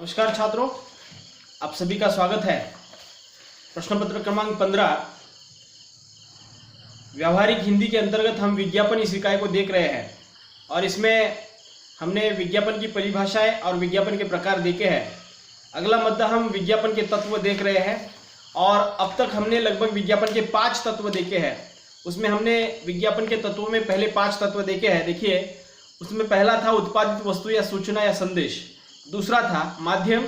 नमस्कार छात्रों, आप सभी का स्वागत है। प्रश्न पत्र क्रमांक 15 व्यावहारिक हिंदी के अंतर्गत हम विज्ञापन इस इकाई को देख रहे हैं और इसमें हमने विज्ञापन की परिभाषाएं और विज्ञापन के प्रकार देखे हैं। अगला मुद्दा हम विज्ञापन के तत्व देख रहे हैं और अब तक हमने लगभग विज्ञापन के 5 तत्व देखे हैं। उसमें हमने विज्ञापन के तत्वों में पहले 5 तत्व देखे हैं। देखिए, उसमें पहला था उत्पादित वस्तु या सूचना या संदेश, दूसरा था माध्यम,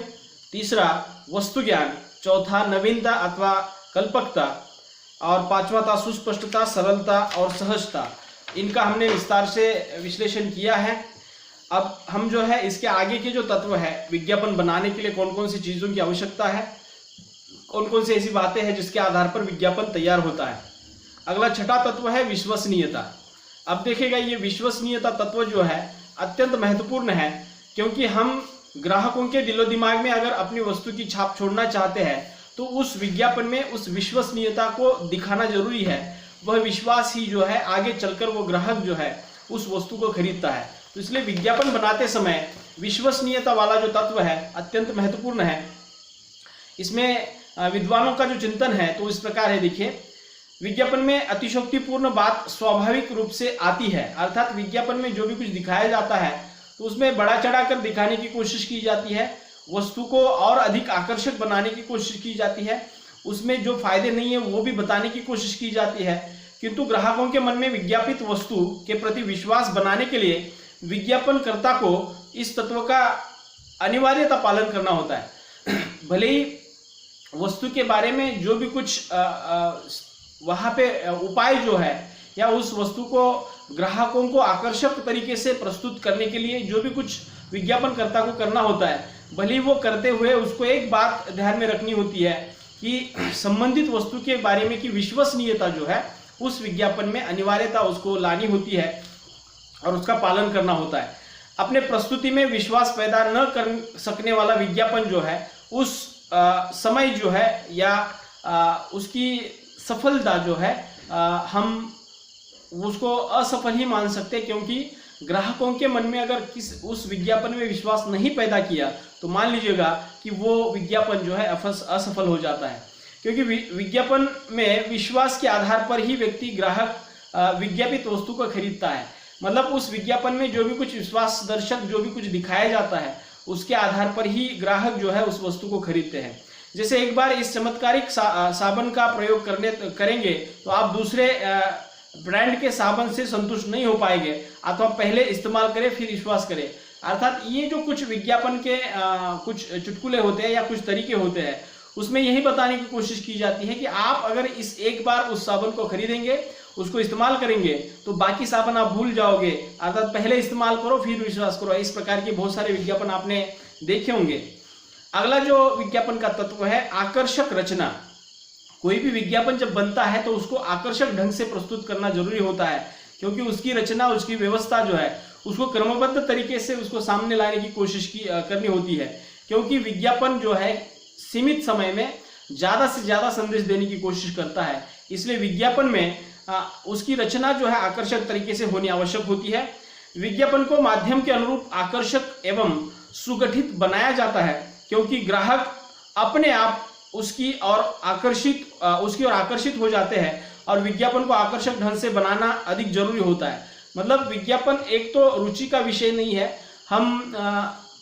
तीसरा वस्तु ज्ञान, चौथा नवीनता अथवा कल्पकता और पांचवा था सुस्पष्टता, सरलता और सहजता। इनका हमने विस्तार से विश्लेषण किया है। अब हम जो है इसके आगे के जो तत्व है, विज्ञापन बनाने के लिए कौन कौन सी चीज़ों की आवश्यकता है, कौन कौन सी ऐसी बातें हैं जिसके आधार पर विज्ञापन तैयार होता है। अगला छठा तत्व है विश्वसनीयता। अब देखिएगा, ये विश्वसनीयता तत्व जो है अत्यंत महत्वपूर्ण है, क्योंकि हम ग्राहकों के दिलो दिमाग में अगर अपनी वस्तु की छाप छोड़ना चाहते हैं तो उस विज्ञापन में उस विश्वसनीयता को दिखाना जरूरी है। वह विश्वास ही जो है आगे चलकर वो ग्राहक जो है उस वस्तु को खरीदता है। तो इसलिए विज्ञापन बनाते समय विश्वसनीयता वाला जो तत्व है अत्यंत महत्वपूर्ण है। इसमें विद्वानों का जो चिंतन है तो इस प्रकार है। देखिए, विज्ञापन में अतिशयोक्तिपूर्ण बात स्वाभाविक रूप से आती है, अर्थात विज्ञापन में जो भी कुछ दिखाया जाता है तो उसमें बड़ा चढ़ाकर दिखाने की कोशिश की जाती है, वस्तु को और अधिक आकर्षक बनाने की कोशिश की जाती है, उसमें जो फायदे नहीं है वो भी बताने की कोशिश की जाती है। किंतु ग्राहकों के मन में विज्ञापित वस्तु के प्रति विश्वास बनाने के लिए विज्ञापनकर्ता को इस तत्व का अनिवार्यता पालन करना होता है। भले ही वस्तु के बारे में जो भी कुछ वहाँ पे उपाय जो है या उस वस्तु को ग्राहकों को आकर्षक तरीके से प्रस्तुत करने के लिए जो भी कुछ विज्ञापनकर्ता को करना होता है, भले वो करते हुए उसको एक बात ध्यान में रखनी होती है कि संबंधित वस्तु के बारे में की विश्वसनीयता जो है उस विज्ञापन में अनिवार्यता उसको लानी होती है और उसका पालन करना होता है। अपने प्रस्तुति में विश्वास पैदा न कर सकने वाला विज्ञापन जो है उस समय जो है या उसकी सफलता जो है हम उसको असफल ही मान सकते हैं, क्योंकि ग्राहकों के मन में अगर उस विज्ञापन में विश्वास नहीं पैदा किया तो मान लीजिएगा कि वो विज्ञापन जो है असफल हो जाता है। क्योंकि विज्ञापन में विश्वास के आधार पर ही व्यक्ति ग्राहक विज्ञापित वस्तु को खरीदता है। मतलब उस विज्ञापन में जो भी कुछ विश्वास दर्शक जो भी कुछ दिखाया जाता है उसके आधार पर ही ग्राहक जो है उस वस्तु को खरीदते हैं। जैसे एक बार इस चमत्कारिक साबुन का प्रयोग करेंगे तो आप दूसरे ब्रांड के साबुन से संतुष्ट नहीं हो पाएंगे, अथवा पहले इस्तेमाल करें फिर विश्वास करें। अर्थात ये जो कुछ विज्ञापन के कुछ चुटकुले होते हैं या कुछ तरीके होते हैं उसमें यही बताने की कोशिश की जाती है कि आप अगर इस एक बार उस साबुन को खरीदेंगे, उसको इस्तेमाल करेंगे तो बाकी साबुन आप भूल जाओगे, अर्थात पहले इस्तेमाल करो फिर विश्वास करो। इस प्रकार के बहुत सारे विज्ञापन आपने देखे होंगे। अगला जो विज्ञापन का तत्व है आकर्षक रचना। कोई भी विज्ञापन जब बनता है तो उसको आकर्षक ढंग से प्रस्तुत करना जरूरी होता है, क्योंकि उसकी रचना, उसकी व्यवस्था जो है उसको क्रमबद्ध तरीके से उसको सामने लाने की कोशिश करनी होती है। क्योंकि विज्ञापन जो है सीमित समय में ज़्यादा से ज़्यादा संदेश देने की कोशिश करता है, इसलिए विज्ञापन में उसकी रचना जो है आकर्षक तरीके से होनी आवश्यक होती है। विज्ञापन को माध्यम के अनुरूप आकर्षक एवं सुगठित बनाया जाता है, क्योंकि ग्राहक अपने आप उसकी ओर आकर्षित हो जाते हैं और विज्ञापन को आकर्षक ढंग से बनाना अधिक जरूरी होता है। मतलब विज्ञापन एक तो रुचि का विषय नहीं है, हम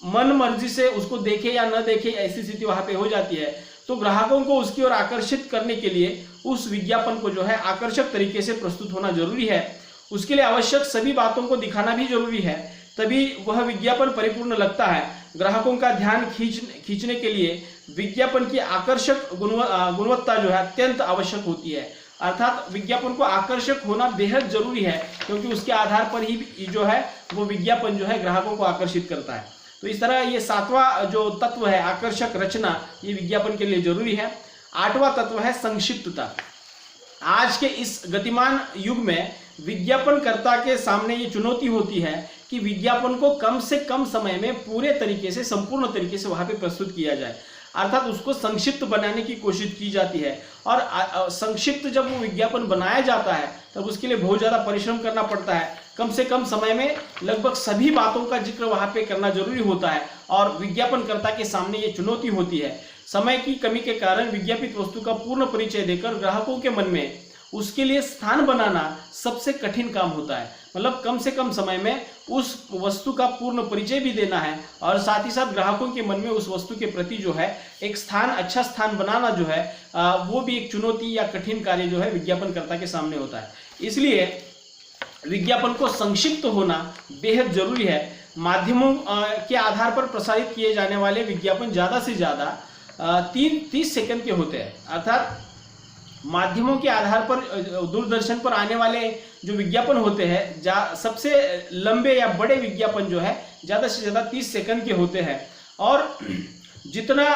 मन मर्जी से उसको देखें या न देखें ऐसी स्थिति वहां पे हो जाती है। तो ग्राहकों को उसकी ओर आकर्षित करने के लिए उस विज्ञापन को जो है आकर्षक तरीके से प्रस्तुत होना जरूरी है। उसके लिए आवश्यक सभी बातों को दिखाना भी जरूरी है, तभी वह विज्ञापन परिपूर्ण लगता है। ग्राहकों का ध्यान खींचने के लिए विज्ञापन की आकर्षक गुणवत्ता जो है अत्यंत आवश्यक होती है। अर्थात विज्ञापन को आकर्षक होना बेहद जरूरी है, क्योंकि उसके आधार पर ही जो है वो विज्ञापन जो है ग्राहकों को आकर्षित करता है। तो इस तरह ये 7वां जो तत्व है आकर्षक रचना, ये विज्ञापन के लिए जरूरी है। 8वां तत्व है संक्षिप्तता। आज के इस गतिमान युग में विज्ञापनकर्ता के सामने ये चुनौती होती है कि विज्ञापन को कम से कम समय में पूरे तरीके से, संपूर्ण तरीके से वहां पे प्रस्तुत किया जाए, अर्थात उसको संक्षिप्त बनाने की कोशिश की जाती है। और संक्षिप्त जब वो विज्ञापन बनाया जाता है तब उसके लिए बहुत ज़्यादा परिश्रम करना पड़ता है। कम से कम समय में लगभग सभी बातों का जिक्र वहां पे करना जरूरी होता है और विज्ञापनकर्ता के सामने ये चुनौती होती है। समय की कमी के कारण विज्ञापित वस्तु का पूर्ण परिचय देकर ग्राहकों के मन में उसके लिए स्थान बनाना सबसे कठिन काम होता है। मतलब कम से कम समय में उस वस्तु का पूर्ण परिचय भी देना है और साथ ही साथ ग्राहकों के मन में उस वस्तु के प्रति जो है एक स्थान, अच्छा स्थान बनाना जो है वो भी एक चुनौती या कठिन कार्य जो है विज्ञापनकर्ता के सामने होता है। इसलिए विज्ञापन को संक्षिप्त होना बेहद जरूरी है। माध्यमों के आधार पर प्रसारित किए जाने वाले विज्ञापन ज़्यादा से ज़्यादा 30 सेकंड के होते हैं। अर्थात माध्यमों के आधार पर दूरदर्शन पर आने वाले जो विज्ञापन होते हैं, सबसे लंबे या बड़े विज्ञापन जो है ज़्यादा से ज़्यादा 30 सेकंड के होते हैं और जितना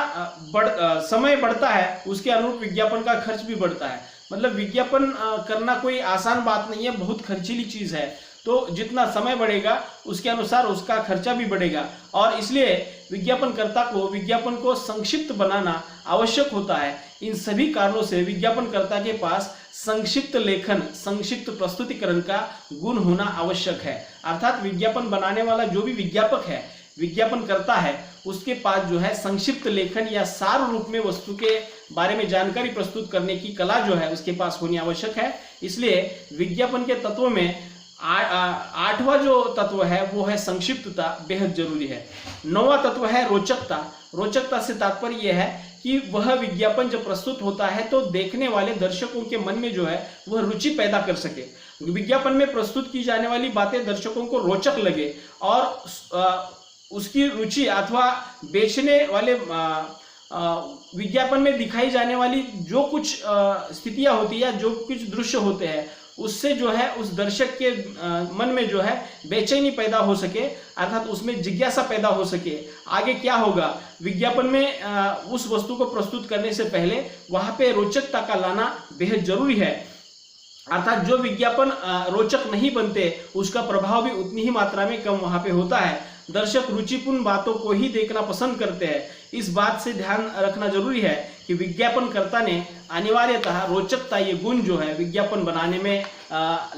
समय बढ़ता है उसके अनुरूप विज्ञापन का खर्च भी बढ़ता है। मतलब विज्ञापन करना कोई आसान बात नहीं है, बहुत खर्चीली चीज़ है। तो जितना समय बढ़ेगा उसके अनुसार उसका खर्चा भी बढ़ेगा और इसलिए विज्ञापनकर्ता को विज्ञापन को संक्षिप्त बनाना आवश्यक होता है। इन सभी कारणों से विज्ञापनकर्ता के पास संक्षिप्त लेखन, संक्षिप्त प्रस्तुतिकरण का गुण होना आवश्यक है। अर्थात विज्ञापन बनाने वाला जो भी विज्ञापक है, विज्ञापन करता है, उसके पास जो है संक्षिप्त लेखन या सार रूप में वस्तु के बारे में जानकारी प्रस्तुत करने की कला जो है उसके पास होनी आवश्यक है। इसलिए विज्ञापन के तत्वों में आठवां जो तत्व है वो है संक्षिप्तता, बेहद जरूरी है। 9वां तत्व है रोचकता। रोचकता से तात्पर्य यह है कि वह विज्ञापन जब प्रस्तुत होता है तो देखने वाले दर्शकों के मन में जो है वह रुचि पैदा कर सके। विज्ञापन में प्रस्तुत की जाने वाली बातें दर्शकों को रोचक लगे और उसकी रुचि अथवा बेचने वाले विज्ञापन में दिखाई जाने वाली जो कुछ स्थितियां होती है, जो कुछ दृश्य होते हैं, उससे जो है उस दर्शक के मन में जो है बेचैनी पैदा हो सके, अर्थात उसमें जिज्ञासा पैदा हो सके। आगे क्या होगा, विज्ञापन में उस वस्तु को प्रस्तुत करने से पहले वहां पे रोचकता का लाना बेहद जरूरी है। अर्थात जो विज्ञापन रोचक नहीं बनते उसका प्रभाव भी उतनी ही मात्रा में कम वहां पे होता है। दर्शक रुचिपूर्ण बातों को ही देखना पसंद करते हैं। इस बात से ध्यान रखना जरूरी है कि विज्ञापनकर्ता ने अनिवार्यतः रोचकता, ये गुण जो है विज्ञापन बनाने में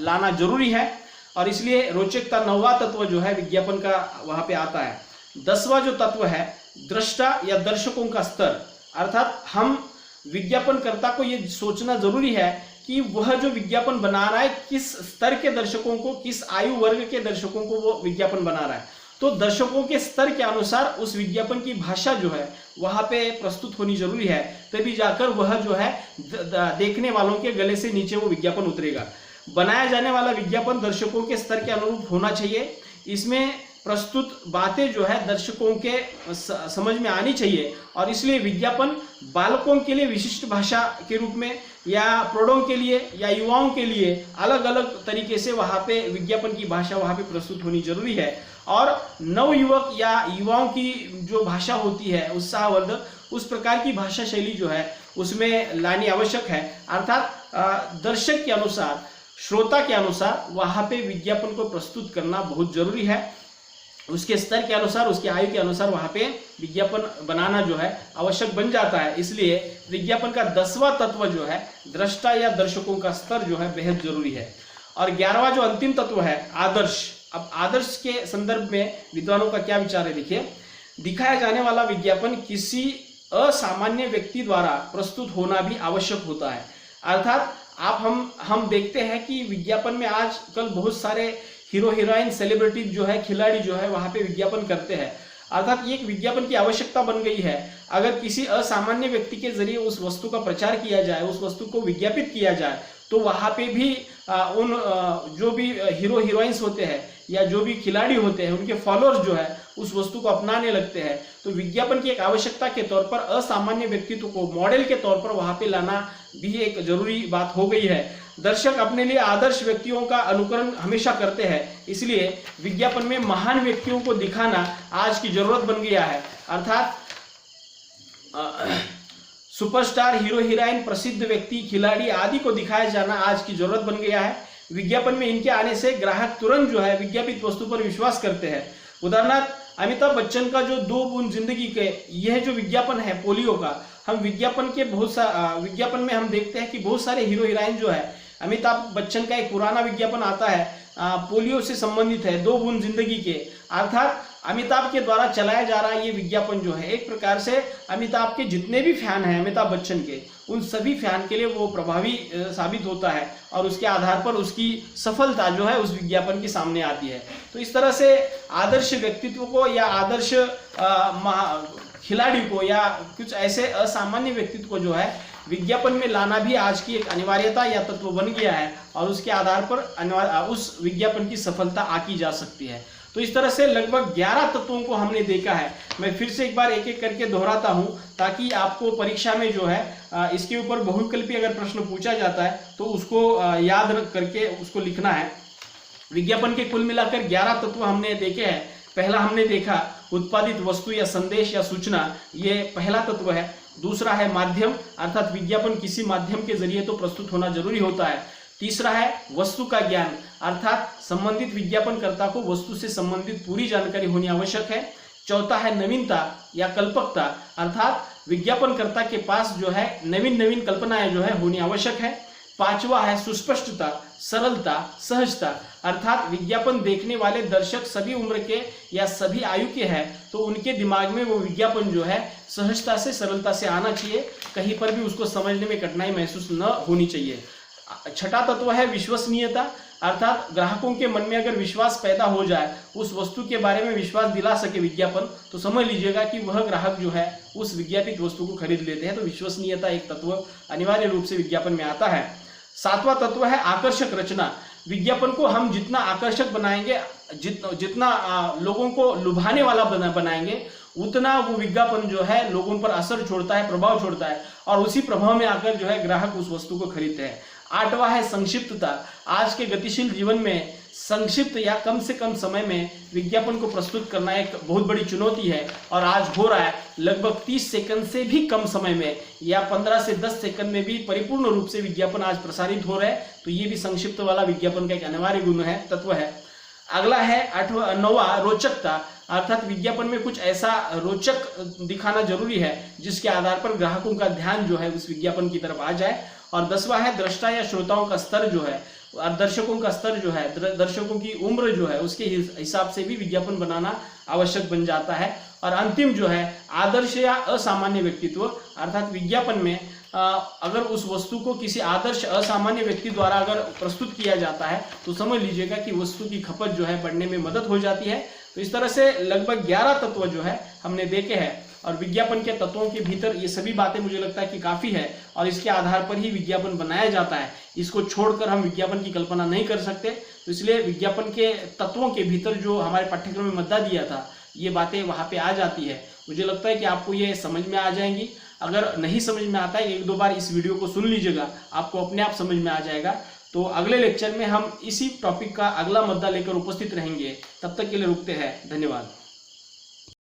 लाना जरूरी है और इसलिए रोचकता 9वां तत्व जो है विज्ञापन का वहां पे आता है। 10वां जो तत्व है दृष्टा या दर्शकों का स्तर। अर्थात हम विज्ञापनकर्ता को ये सोचना जरूरी है कि वह जो विज्ञापन बना रहा है किस स्तर के दर्शकों को, किस आयु वर्ग के दर्शकों को वो विज्ञापन बना रहा है। तो दर्शकों के स्तर के अनुसार उस विज्ञापन की भाषा जो है वहां पे प्रस्तुत होनी जरूरी है, तभी जाकर वह जो है देखने वालों के गले से नीचे वो विज्ञापन उतरेगा। बनाया जाने वाला विज्ञापन दर्शकों के स्तर के अनुरूप होना चाहिए। इसमें प्रस्तुत बातें जो है दर्शकों के समझ में आनी चाहिए और इसलिए विज्ञापन बालकों के लिए विशिष्ट भाषा के रूप में या प्रौढ़ों के लिए या युवाओं के लिए अलग अलग तरीके से वहाँ पे विज्ञापन की भाषा वहाँ पे प्रस्तुत होनी जरूरी है। और नवयुवक या युवाओं की जो भाषा होती है, उत्साहवर्धक, उस प्रकार की भाषा शैली जो है उसमें लानी आवश्यक है। अर्थात दर्शक के अनुसार, श्रोता के अनुसार वहाँ पे विज्ञापन को प्रस्तुत करना बहुत जरूरी है। उसके स्तर के अनुसार, उसके आयु के अनुसार वहाँ पे विज्ञापन बनाना जो है आवश्यक बन जाता है। इसलिए विज्ञापन का 10वां तत्व जो है दृष्टा या दर्शकों का स्तर जो है बेहद जरूरी है। और 11वां जो अंतिम तत्व है आदर्श। अब आदर्श के संदर्भ में विद्वानों का क्या विचार है, देखिए। दिखाया जाने वाला विज्ञापन किसी असामान्य व्यक्ति द्वारा प्रस्तुत होना भी आवश्यक होता है। अर्थात हम देखते हैं कि विज्ञापन में आजकल बहुत सारे हीरो हीरोइन, सेलिब्रिटी जो है, खिलाड़ी जो है वहाँ पे विज्ञापन करते हैं। अर्थात ये एक विज्ञापन की आवश्यकता बन गई है। अगर किसी असामान्य व्यक्ति के जरिए उस वस्तु का प्रचार किया जाए, उस वस्तु को विज्ञापित किया जाए, तो वहाँ पे भी उन जो भी हीरो हीरोइंस होते हैं या जो भी खिलाड़ी होते हैं, उनके फॉलोअर्स जो है उस वस्तु को अपनाने लगते हैं। तो विज्ञापन की एक आवश्यकता के तौर पर असामान्य व्यक्तित्व को मॉडल के तौर पर वहाँ पे लाना भी एक जरूरी बात हो गई है। दर्शक अपने लिए आदर्श व्यक्तियों का अनुकरण हमेशा करते हैं, इसलिए विज्ञापन में महान व्यक्तियों को दिखाना आज की जरूरत बन गया है। अर्थात सुपरस्टार, हीरो हीरोइन, प्रसिद्ध व्यक्ति, खिलाड़ी आदि को दिखाया जाना आज की जरूरत बन गया है। विज्ञापन में इनके आने से ग्राहक तुरंत जो है विज्ञापित वस्तु पर विश्वास करते हैं। उदाहरणार्थ अमिताभ बच्चन का जो 2 बूंद जिंदगी के, यह जो विज्ञापन है पोलियो का, हम विज्ञापन के विज्ञापन में हम देखते हैं कि बहुत सारे हीरो हीरोइन जो है, अमिताभ बच्चन का एक पुराना विज्ञापन आता है पोलियो से संबंधित है, 2 बूंद जिंदगी के, अर्थात अमिताभ के द्वारा चलाया जा रहा ये विज्ञापन जो है एक प्रकार से अमिताभ के जितने भी फैन हैं अमिताभ बच्चन के, उन सभी फैन के लिए वो प्रभावी साबित होता है और उसके आधार पर उसकी सफलता जो है उस विज्ञापन के सामने आती है। तो इस तरह से आदर्श व्यक्तित्व को या आदर्श खिलाड़ी को या कुछ ऐसे असामान्य व्यक्तित्व को जो है विज्ञापन में लाना भी आज की एक अनिवार्यता या तत्व बन गया है और उसके आधार पर उस विज्ञापन की सफलता आकी जा सकती है। तो इस तरह से लगभग 11 तत्वों को हमने देखा है। मैं फिर से एक बार एक एक करके दोहराता हूं ताकि आपको परीक्षा में जो है इसके ऊपर बहुविकल्पी अगर प्रश्न पूछा जाता है तो उसको याद रख करके उसको लिखना है। विज्ञापन के कुल मिलाकर 11 तत्व हमने देखे हैं। पहला हमने देखा उत्पादित वस्तु या संदेश या सूचना, ये पहला तत्व है। दूसरा है माध्यम, अर्थात विज्ञापन किसी माध्यम के जरिए तो प्रस्तुत होना जरूरी होता है। तीसरा है वस्तु का ज्ञान, अर्थात संबंधित विज्ञापनकर्ता को वस्तु से संबंधित पूरी जानकारी होनी आवश्यक है। चौथा है नवीनता या कल्पकता, अर्थात विज्ञापनकर्ता के पास जो है नवीन कल्पनाएं जो है होनी आवश्यक है। पांचवा है सुस्पष्टता, सरलता, सहजता, अर्थात विज्ञापन देखने वाले दर्शक सभी उम्र के या सभी आयु के हैं तो उनके दिमाग में वो विज्ञापन जो है सहजता से सरलता से आना चाहिए, कहीं पर भी उसको समझने में कठिनाई महसूस न होनी चाहिए। छठा तत्व है विश्वसनीयता, अर्थात ग्राहकों के मन में अगर विश्वास पैदा हो जाए, उस वस्तु के बारे में विश्वास दिला सके विज्ञापन, तो समझ लीजिएगा कि वह ग्राहक जो है उस विज्ञापित वस्तु को खरीद लेते हैं। तो विश्वसनीयता एक तत्व अनिवार्य रूप से विज्ञापन में आता है। सातवां तत्व है आकर्षक रचना। विज्ञापन को हम जितना आकर्षक बनाएंगे, जितना लोगों को लुभाने वाला बनाएंगे, उतना वो विज्ञापन जो है लोगों पर असर छोड़ता है, प्रभाव छोड़ता है और उसी प्रभाव में आकर जो है ग्राहक उस वस्तु को खरीदते हैं। आठवां है संक्षिप्तता। आज के गतिशील जीवन में संक्षिप्त या कम से कम समय में विज्ञापन को प्रस्तुत करना एक बहुत बड़ी चुनौती है और आज हो रहा है। लगभग 30 सेकंड से भी कम समय में या 15 से 10 सेकंड में भी परिपूर्ण रूप से विज्ञापन आज प्रसारित हो रहे हैं। तो ये भी संक्षिप्त वाला विज्ञापन का एक अनिवार्य गुण है, तत्व है। अगला है 9वां रोचकता, अर्थात विज्ञापन में कुछ ऐसा रोचक दिखाना जरूरी है जिसके आधार पर ग्राहकों का ध्यान जो है उस विज्ञापन की तरफ आ जाए। और 10वां है दृष्टा या श्रोताओं का स्तर जो है, दर्शकों का स्तर जो है, दर्शकों की उम्र जो है उसके हिसाब से भी विज्ञापन बनाना आवश्यक बन जाता है। और अंतिम जो है आदर्श या असामान्य व्यक्तित्व, अर्थात विज्ञापन में अगर उस वस्तु को किसी आदर्श असामान्य व्यक्ति द्वारा अगर प्रस्तुत किया जाता है तो समझ लीजिएगा कि वस्तु की खपत जो है बढ़ने में मदद हो जाती है। तो इस तरह से लगभग 11 तत्व जो है हमने देखे हैं और विज्ञापन के तत्वों के भीतर ये सभी बातें मुझे लगता है कि काफी है और इसके आधार पर ही विज्ञापन बनाया जाता है। इसको छोड़कर हम विज्ञापन की कल्पना नहीं कर सकते। तो इसलिए विज्ञापन के तत्वों के भीतर जो हमारे पाठ्यक्रम में मद्दा दिया था, ये बातें वहां पे आ जाती है। मुझे लगता है कि आपको ये समझ में आ जाएंगी। अगर नहीं समझ में आता है, 1-2 बार इस वीडियो को सुन लीजिएगा, आपको अपने आप समझ में आ जाएगा। तो अगले लेक्चर में हम इसी टॉपिक का अगला मुद्दा लेकर उपस्थित रहेंगे। तब तक के लिए रुकते हैं। धन्यवाद।